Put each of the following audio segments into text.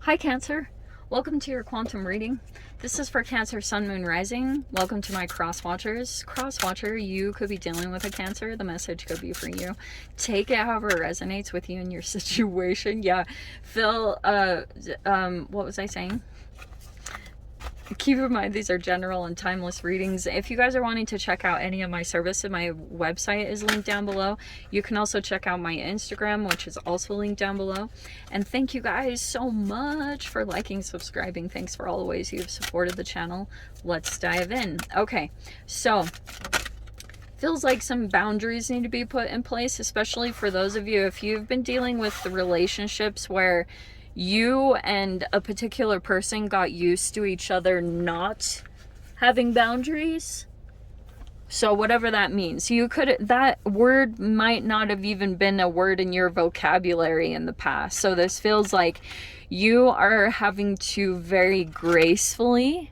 Hi Cancer, welcome to your quantum reading. This is for Cancer, Sun, Moon, Rising. Welcome to my cross watchers. Cross watcher, you could be dealing with a Cancer. The message could be for you. Take it however it resonates with you and your situation. Yeah, Phil, what was I saying? Keep in mind, these are general and timeless readings. If you guys are wanting to check out any of my services, my website is linked down below. You can also check out my Instagram, which is also linked down below. And thank you guys so much for liking, subscribing. Thanks for all the ways you've supported the channel. Let's dive in. Okay, so feels like some boundaries need to be put in place, especially for those of you, if you've been dealing with the relationships where you and a particular person got used to each other not having boundaries. So whatever that means, that word might not have even been a word in your vocabulary in the past. So this feels like you are having to very gracefully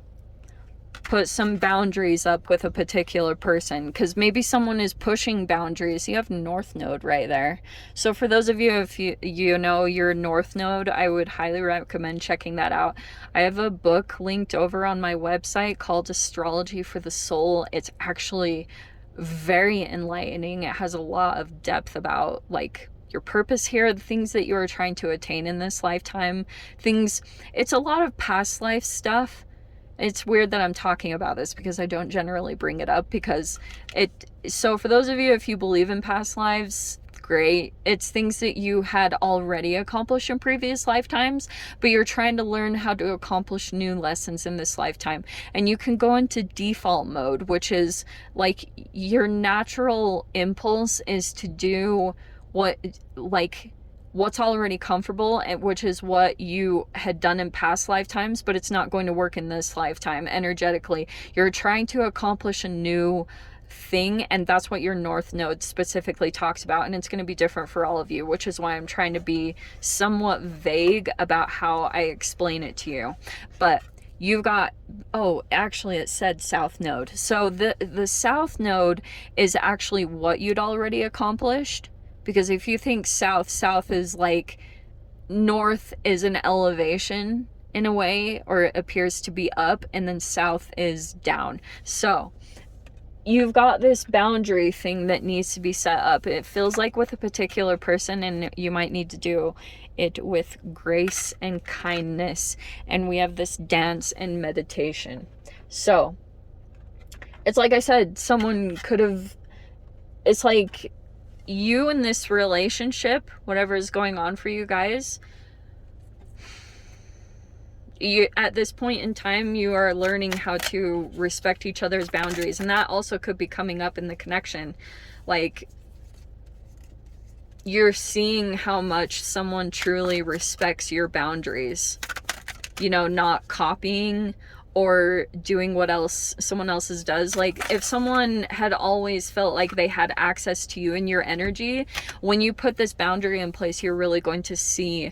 put some boundaries up with a particular person, because maybe someone is pushing boundaries. You have North Node right there. So for those of you, if you know your North Node, I would highly recommend checking that out. I have a book linked over on my website called Astrology for the Soul. It's actually very enlightening. It has a lot of depth about like your purpose here, the things that you are trying to attain in this lifetime, it's a lot of past life stuff. It's weird that I'm talking about this because I don't generally bring it up, so for those of you, if you believe in past lives, great. It's things that you had already accomplished in previous lifetimes, but you're trying to learn how to accomplish new lessons in this lifetime. And you can go into default mode, which is like your natural impulse is to do what's already comfortable, and which is what you had done in past lifetimes, but it's not going to work in this lifetime energetically. You're trying to accomplish a new thing, and that's what your North Node specifically talks about, and it's going to be different for all of you, which is why I'm trying to be somewhat vague about how I explain it to you. But you've got, oh, actually it said South Node. So the South Node is actually what you'd already accomplished. Because if you think south is like, north is an elevation in a way, or it appears to be up, and then south is down. So you've got this boundary thing that needs to be set up. It feels like with a particular person, and you might need to do it with grace and kindness. And we have this dance and meditation. So it's like I said, it's like you in this relationship, whatever is going on for you guys, at this point in time, you are learning how to respect each other's boundaries. And that also could be coming up in the connection. Like, you're seeing how much someone truly respects your boundaries. You know, not copying or doing what someone else's does. Like, if someone had always felt like they had access to you and your energy, when you put this boundary in place, you're really going to see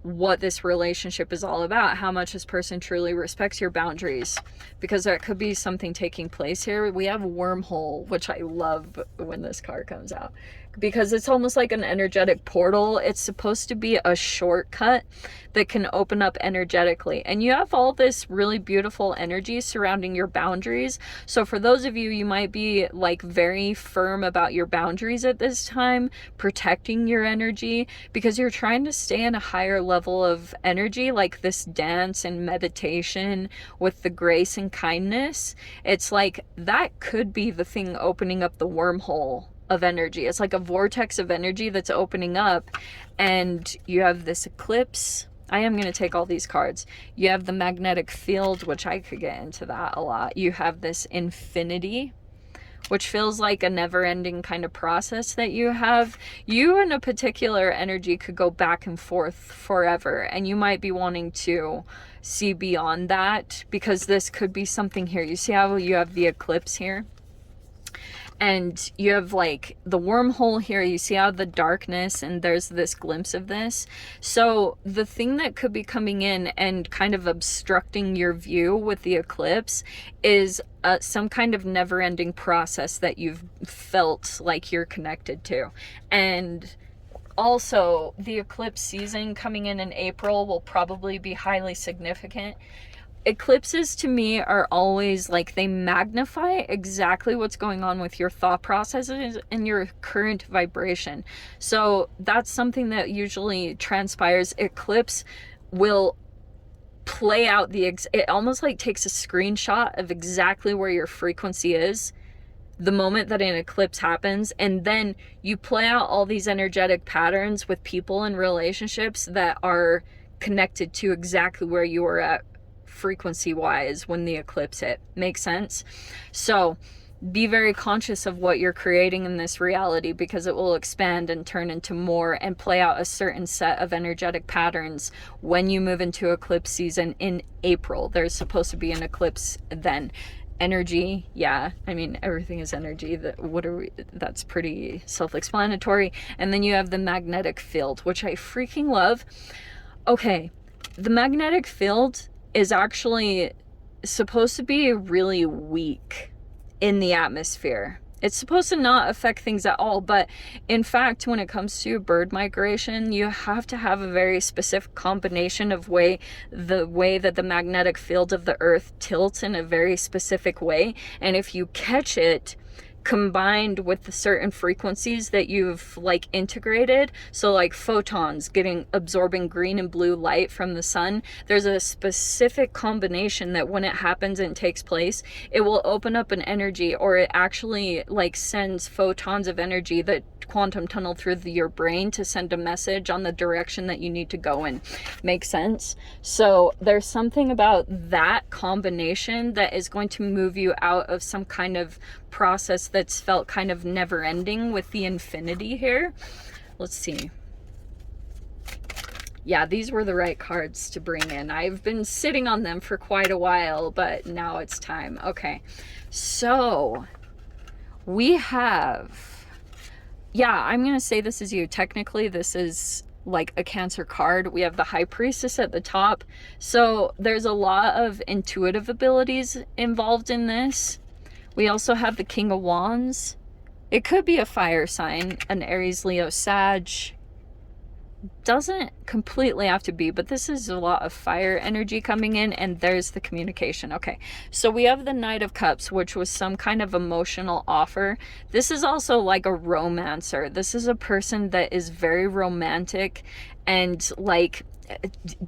what this relationship is all about, how much this person truly respects your boundaries, because there could be something taking place here. We have wormhole, which I love when this card comes out, because it's almost like an energetic portal. It's supposed to be a shortcut that can open up energetically, and you have all this really beautiful energy surrounding your boundaries. So for those of you, you might be like very firm about your boundaries at this time, protecting your energy, because you're trying to stay in a higher level of energy, like this dance and meditation with the grace and kindness. It's like that could be the thing opening up the wormhole of energy. It's like a vortex of energy that's opening up, and you have this eclipse. I am going to take all these cards. You have the magnetic field, which I could get into that a lot. You have this infinity, which feels like a never-ending kind of process that you have. You and a particular energy could go back and forth forever, and you might be wanting to see beyond that, because this could be something here. You see how you have the eclipse here? And you have like the wormhole here. You see how the darkness, and there's this glimpse of this. So the thing that could be coming in and kind of obstructing your view with the eclipse is some kind of never-ending process that you've felt like you're connected to. And Also, the eclipse season coming in April will probably be highly significant. Eclipses to me are always like, they magnify exactly what's going on with your thought processes and your current vibration. So that's something that usually transpires. Eclipse will play out it almost like takes a screenshot of exactly where your frequency is the moment that an eclipse happens, and then you play out all these energetic patterns with people and relationships that are connected to exactly where you were at frequency wise when the eclipse hit. Makes sense? So be very conscious of what you're creating in this reality, because it will expand and turn into more and play out a certain set of energetic patterns when you move into eclipse season in April. There's supposed to be an eclipse then. Energy, yeah, I mean, everything is energy. That's pretty self-explanatory. And then you have the magnetic field, which I freaking love. Okay, the magnetic field is actually supposed to be really weak in the atmosphere. It's supposed to not affect things at all, but in fact, when it comes to bird migration, you have to have a very specific combination of the way that the magnetic field of the earth tilts in a very specific way. And if you catch it combined with the certain frequencies that you've like integrated, so like photons absorbing green and blue light from the sun, there's a specific combination that when it happens and takes place, it will open up an energy, or it actually like sends photons of energy that quantum tunnel through your brain to send a message on the direction that you need to go in. Makes sense? So there's something about that combination that is going to move you out of some kind of process that's felt kind of never ending with the infinity here. Let's see. Yeah, these were the right cards to bring in. I've been sitting on them for quite a while, but now it's time. Okay, so we have, yeah, I'm gonna say this is you. Technically, this is like a Cancer card. We have the High Priestess at the top. So there's a lot of intuitive abilities involved in this. We also have the King of Wands. It could be a fire sign, an Aries, Leo, Sag. Doesn't completely have to be, but this is a lot of fire energy coming in, and there's the communication. Okay, so we have the Knight of Cups, which was some kind of emotional offer. This is also like a romancer. This is a person that is very romantic and like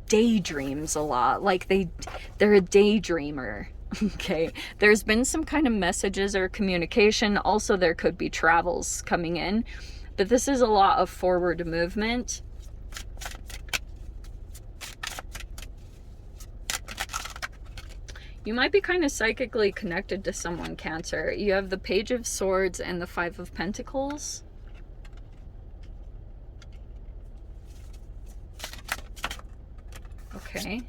daydreams a lot. Like they're a daydreamer. Okay, there's been some kind of messages or communication. Also, there could be travels coming in, but this is a lot of forward movement. You might be kind of psychically connected to someone, Cancer. You have the Page of Swords and the Five of Pentacles. Okay.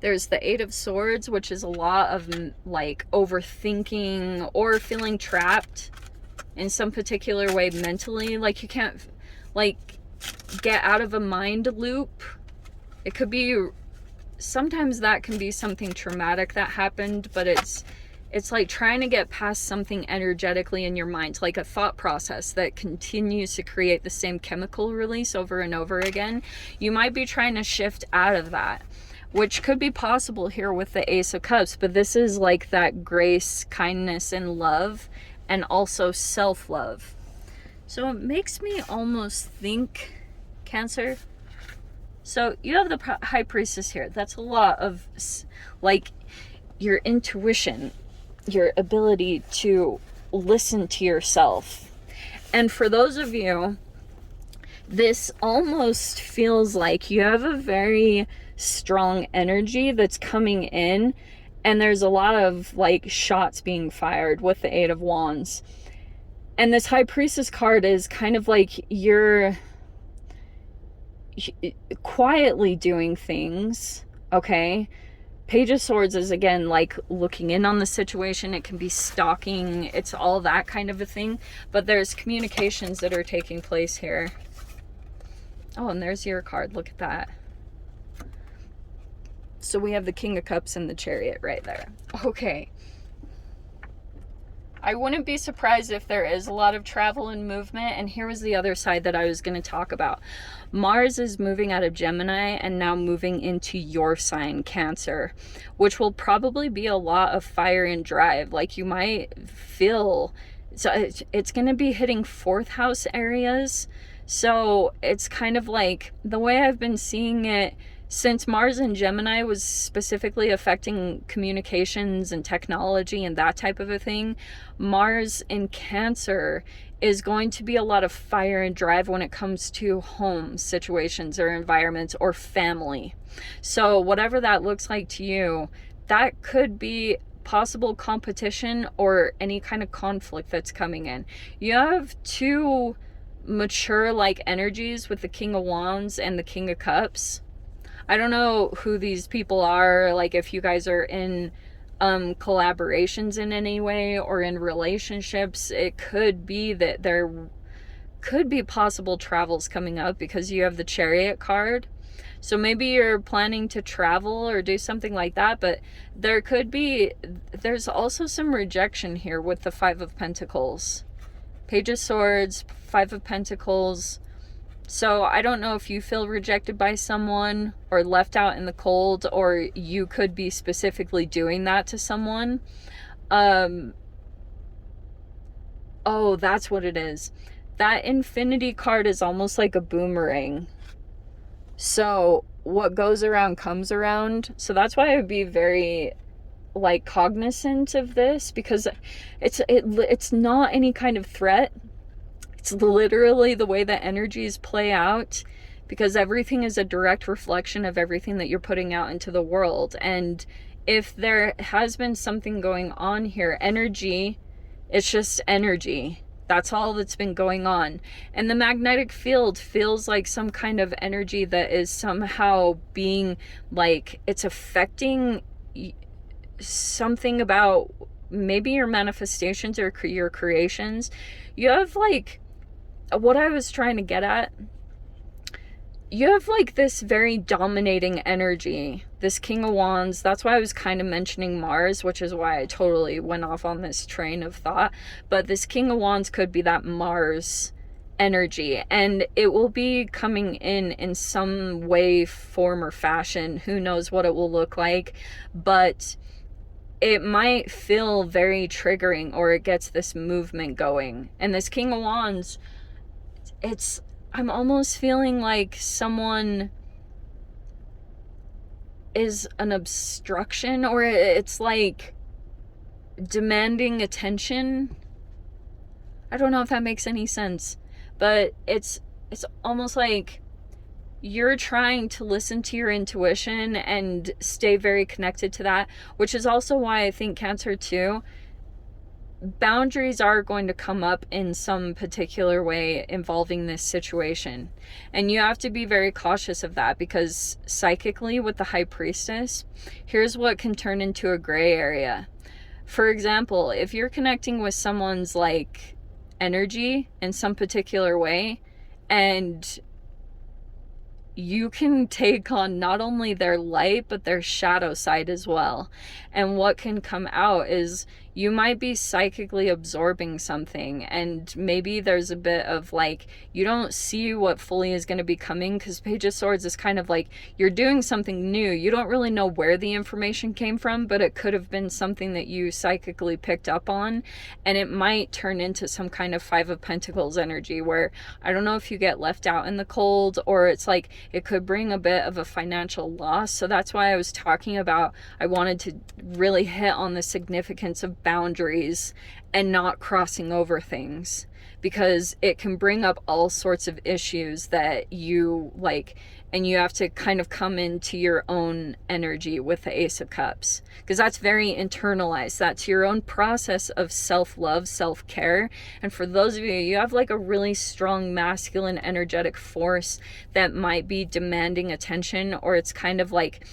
There's the Eight of Swords, which is a lot of like overthinking or feeling trapped in some particular way mentally. Like you can't like get out of a mind loop. It could be, sometimes that can be something traumatic that happened, but it's like trying to get past something energetically in your mind, like a thought process that continues to create the same chemical release over and over again. You might be trying to shift out of that, which could be possible here with the Ace of Cups, but this is like that grace, kindness, and love, and also self-love. So it makes me almost think, Cancer, so you have the High Priestess here. That's a lot of like your intuition, your ability to listen to yourself. And for those of you, this almost feels like you have a very strong energy that's coming in, and there's a lot of like shots being fired with the Eight of Wands. And this High Priestess card is kind of like you're quietly doing things, okay? Page of Swords is again like looking in on the situation. It can be stalking, it's all that kind of a thing, but there's communications that are taking place here. Oh, and there's your card, look at that. So we have the King of Cups and the Chariot right there. Okay, I wouldn't be surprised if there is a lot of travel and movement. And here was the other side that I was going to talk about. Mars is moving out of Gemini and now moving into your sign, Cancer, which will probably be a lot of fire and drive. Like, you might feel, so it's going to be hitting fourth house areas. So it's kind of like, the way I've been seeing it, since Mars in Gemini was specifically affecting communications and technology and that type of a thing, Mars in Cancer is going to be a lot of fire and drive when it comes to home situations or environments or family. So whatever that looks like to you, that could be possible competition or any kind of conflict that's coming in. You have two mature like energies with the King of Wands and the King of Cups. I don't know who these people are, like if you guys are in collaborations in any way or in relationships. It could be that there could be possible travels coming up because you have the Chariot card. So maybe you're planning to travel or do something like that, but there's also some rejection here with the Five of Pentacles. Page of Swords, Five of Pentacles. So I don't know if you feel rejected by someone or left out in the cold, or you could be specifically doing that to someone. Oh, that's what it is. That Infinity card is almost like a boomerang. So what goes around comes around. So that's why I would be very like cognizant of this, because it's not any kind of threat. It's literally the way that energies play out, because everything is a direct reflection of everything that you're putting out into the world. And if there has been something going on here, energy, it's just energy. That's all that's been going on. And the magnetic field feels like some kind of energy that is somehow being like, it's affecting something about maybe your manifestations or your creations. You have like, what I was trying to get at, you have like this very dominating energy, this King of Wands. That's why I was kind of mentioning Mars, which is why I totally went off on this train of thought. But this King of Wands could be that Mars energy, and it will be coming in some way, form, or fashion. Who knows what it will look like, but it might feel very triggering, or it gets this movement going. And this King of Wands, I'm almost feeling like someone is an obstruction, or it's like demanding attention. I don't know if that makes any sense, but it's almost like you're trying to listen to your intuition and stay very connected to that, which is also why I think Cancer too, boundaries are going to come up in some particular way involving this situation. And you have to be very cautious of that, because psychically with the High Priestess, here's what can turn into a gray area. For example, if you're connecting with someone's like energy in some particular way, and you can take on not only their light but their shadow side as well. And what can come out is you might be psychically absorbing something, and maybe there's a bit of like, you don't see what fully is going to be coming, because Page of Swords is kind of like you're doing something new. You don't really know where the information came from, but it could have been something that you psychically picked up on, and it might turn into some kind of Five of Pentacles energy where I don't know if you get left out in the cold, or it's like it could bring a bit of a financial loss. So that's why I was talking about, I wanted to really hit on the significance of boundaries and not crossing over things, because it can bring up all sorts of issues that you like, and you have to kind of come into your own energy with the Ace of Cups, because that's very internalized. That's your own process of self-love, self-care. And for those of you, you have like a really strong masculine energetic force that might be demanding attention, or it's kind of like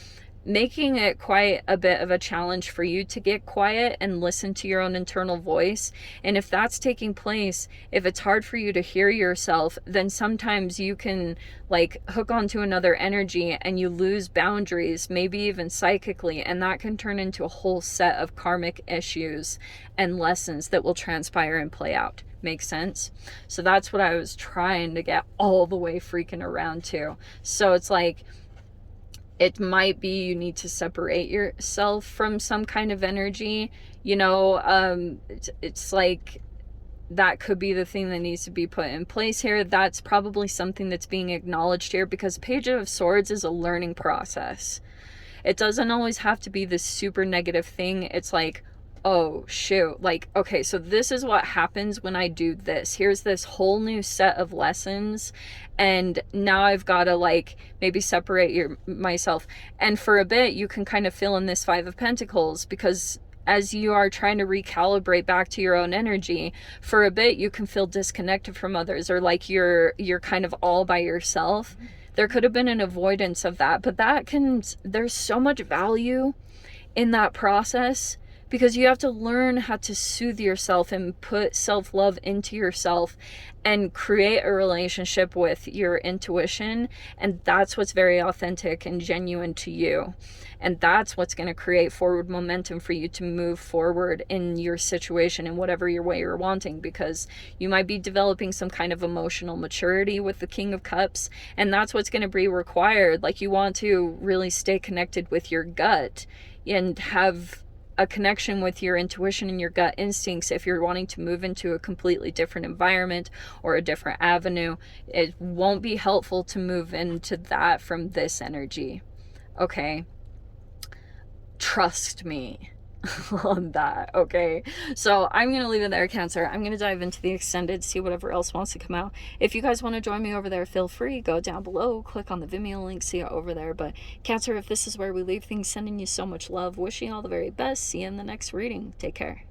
making it quite a bit of a challenge for you to get quiet and listen to your own internal voice. And if that's taking place, if it's hard for you to hear yourself, then sometimes you can like hook onto another energy and you lose boundaries, maybe even psychically, and that can turn into a whole set of karmic issues and lessons that will transpire and play out. Makes sense? So that's what I was trying to get all the way freaking around to. So it's like, it might be you need to separate yourself from some kind of energy, you know. It's like that could be the thing that needs to be put in place here. That's probably something that's being acknowledged here, because Page of Swords is a learning process. It doesn't always have to be this super negative thing. It's like, oh shoot, like, okay, so this is what happens when I do this. Here's this whole new set of lessons, and now I've got to like maybe separate myself. And for a bit you can kind of feel in this Five of Pentacles, because as you are trying to recalibrate back to your own energy, for a bit you can feel disconnected from others, or like you're kind of all by yourself. There could have been an avoidance of that, but there's so much value in that process, because you have to learn how to soothe yourself and put self-love into yourself and create a relationship with your intuition. And that's what's very authentic and genuine to you. And that's what's going to create forward momentum for you to move forward in your situation in whatever your way you're wanting, because you might be developing some kind of emotional maturity with the King of Cups, and that's what's going to be required. Like, you want to really stay connected with your gut and have a connection with your intuition and your gut instincts if you're wanting to move into a completely different environment or a different avenue. It won't be helpful to move into that from this energy, okay? Trust me on that, okay? So I'm gonna leave it there, Cancer. I'm gonna dive into the extended, see whatever else wants to come out. If you guys want to join me over there, feel free, go down below, click on the Vimeo link, see it over there. But Cancer, if this is where we leave things, sending you so much love, wishing you all the very best. See you in the next reading. Take care.